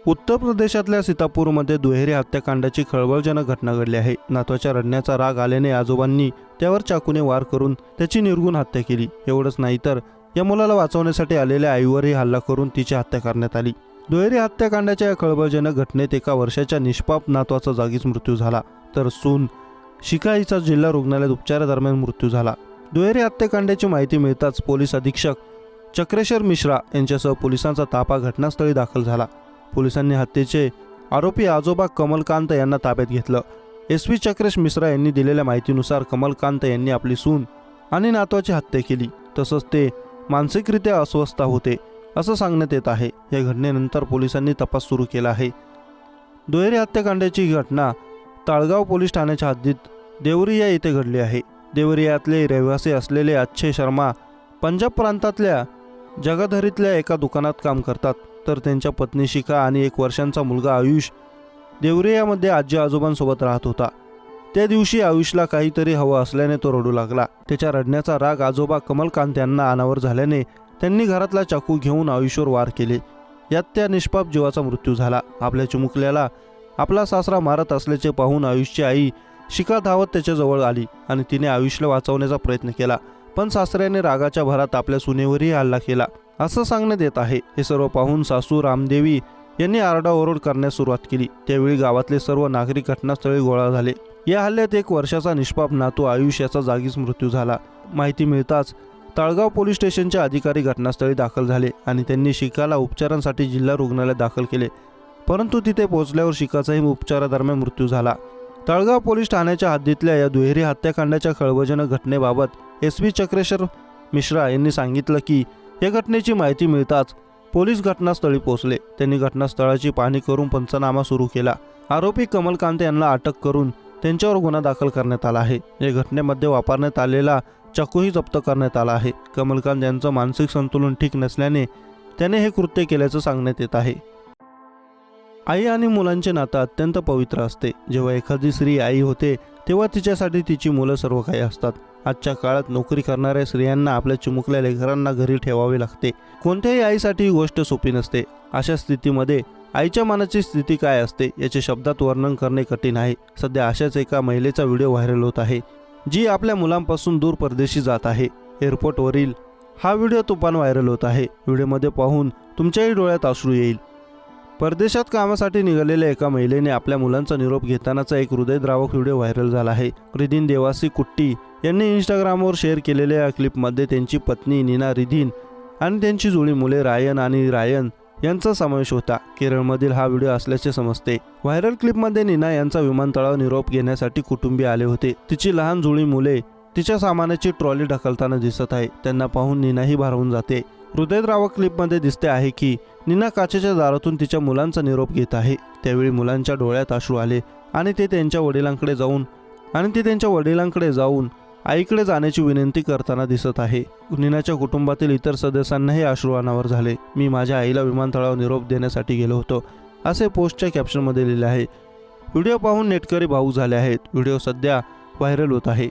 उत्तर प्रदेशातल्या सीतापूरमध्ये दुहेरी हत्याकांडाची खळबळजनक घटना घडली आहे। नातवाच्या रडण्याचा राग आल्याने आजोबांनी त्यावर चाकूने वार करून त्याची निर्घृण हत्या केली। एवढंच नाही तर या मुलाला वाचवण्यासाठी आलेल्या आईवरही हल्ला करून तिची हत्या करण्यात आली। दुहेरी हत्याकांडाच्या या खळबळजनक घटनेत एका वर्षाच्या निष्पाप नातवाचा जागीच मृत्यू झाला, तर सून शिखा हिचा जिल्हा रुग्णालयात उपचारादरम्यान मृत्यू झाला। दुहेरी हत्याकांडाची माहिती मिळताच पोलीस अधीक्षक चक्रेश्वर मिश्रा यांच्यासह पोलिसांचा ताफा घटनास्थळी दाखल झाला। पोलिसांनी हत्येचे आरोपी आजोबा कमलकांत यांना ताब्यात घेतलं। एसपी चक्रेश मिश्रा यांनी दिलेल्या माहितीनुसार कमलकांत यांनी आपली सून आणि नातवाची हत्या केली, तसंच ते मानसिकरित्या अस्वस्थ होते असं सांगण्यात येत आहे। या घटनेनंतर पोलिसांनी तपास सुरू केला आहे। दुहेरी हत्याकांडाची ही घटना ताळगाव पोलीस ठाण्याच्या हद्दीत देवरिया येथे घडली आहे। देवरियातले रहिवासी असलेले अच्छे शर्मा पंजाब प्रांतातल्या जगाधरीतल्या एका दुकानात काम करतात, तर त्यांच्या पत्नी शिखा आणि 1 वर्षांचा मुलगा आयुष देवरियामध्ये आजी आजोबांसोबत राहत होता। त्या दिवशी आयुषला काहीतरी हवं असल्याने तो रडू लागला। त्याच्या रडण्याचा राग आजोबा कमलकांत यांना अनावर झाल्याने त्यांनी घरातला चाकू घेऊन आयुषवर वार केले। यात त्या निष्पाप जीवाचा मृत्यू झाला। आपल्या चिमुकल्याला आपला सासरा मारत असल्याचे पाहून आयुषची आई शिखा धावत त्याच्याजवळ आली आणि तिने आयुषला वाचवण्याचा प्रयत्न केला, पण सासऱ्याने रागाच्या भरात आपल्या सुनेवरही हल्ला केला असं सांगण्यात येत आहे। हे सर्व पाहून सासू रामदेवी यांनी आरडाओरड करण्यास सुरुवात केली। त्यावेळी गावातले सर्व नागरिक घटनास्थळी गोळा झाले। या हल्ल्यात 1 वर्षाचा निष्पाप नातू आयुष याचा जागीच मृत्यू झाला। माहिती मिळताच ताळगाव पोलीस स्टेशनचे अधिकारी घटनास्थळी दाखल झाले आणि त्यांनी शिखाला उपचारांसाठी जिल्हा रुग्णालयात दाखल केले, परंतु तिथे पोहोचल्यावर शिखाचाही उपचारादरम्यान मृत्यू झाला। ताळगाव पोलीस ठाण्याच्या हद्दीतल्या या दुहेरी हत्याकांडाच्या खळबळजनक घटनेबाबत एसपी चक्रेश्वर मिश्रा यांनी सांगितलं की या घटनेची माहिती मिळताच पोलीस घटनास्थळी पोहोचले। त्यांनी घटनास्थळाची पाहणी करून पंचनामा सुरू केला। आरोपी कमलकांत यांना अटक करून त्यांच्यावर गुन्हा दाखल करण्यात आला आहे। या घटनेमध्ये वापरण्यात आलेला चाकूही जप्त करण्यात आला आहे। कमलकांत यांचं मानसिक संतुलन ठीक नसल्याने त्याने हे कृत्य केल्याचं सांगण्यात येत आहे। आई आणि मुलांचे नातं अत्यंत पवित्र असते। जेव्हा एखादी स्त्री आई होते तेव्हा तिच्यासाठी तिची मुलं सर्व काही असतात। आजच्या काळात नोकरी करणाऱ्या स्त्रियांना आपल्या चिमुकल्या लेकरांना घरी ठेवावे लागते। कोणत्याही आईसाठी ही गोष्ट सोपी नसते। अशा स्थितीमध्ये आईच्या मनाची स्थिती काय असते याचे शब्दात वर्णन करणे कठीण आहे। सध्या अशाच एका महिलेचा व्हिडिओ व्हायरल होत आहे, जी आपल्या मुलांपासून दूर परदेशी जात आहे। एअरपोर्टवरील हा व्हिडिओ तुफान व्हायरल होत आहे। व्हिडिओमध्ये पाहून तुमच्याही डोळ्यात अश्रू येईल। परदेशात कामासाठी निघालेल्या एका महिलेने आपल्या मुलांचा निरोप घेतानाचा एक हृदयद्रावक व्हिडिओ व्हायरल झाला आहे। रिधीन देवासी कुट्टी यांनी इंस्टाग्रामवर शेअर केलेल्या या क्लिपमध्ये त्यांची पत्नी नीना रिधीन आणि त्यांची जुळी मुले रायन आणि रायन यांचा समावेश होता। केरळमधील हा व्हिडिओ असल्याचे समजते। व्हायरल क्लिपमध्ये नीना यांचा विमानतळावर निरोप घेण्यासाठी कुटुंबीय आले होते। तिची लहान जुळी मुले तिच्या सामानाची ट्रॉली ढकलताना दिसत आहे। त्यांना पाहून नीनाही भारावून जाते। हृदयद्रावक क्लिपमध्ये दिसते आहे की नीना काचेच्या दारातून तिच्या मुलांचा निरोप घेत आहे। त्यावेळी मुलांच्या डोळ्यात अश्रू आले आणि ते त्यांच्या वडिलांकडे जाऊन आईकडे जाण्याची विनंती करताना दिसत आहे। नीनाच्या कुटुंबातील इतर सदस्यांनाही अश्रू अनावर झाले। मी माझ्या आईला विमानतळावर निरोप देण्यासाठी गेलो होतो, असे पोस्टच्या कॅप्शनमध्ये लिहिले आहे। व्हिडिओ पाहून नेटकरी भावूक झाले आहेत। व्हिडिओ सध्या व्हायरल होत आहे।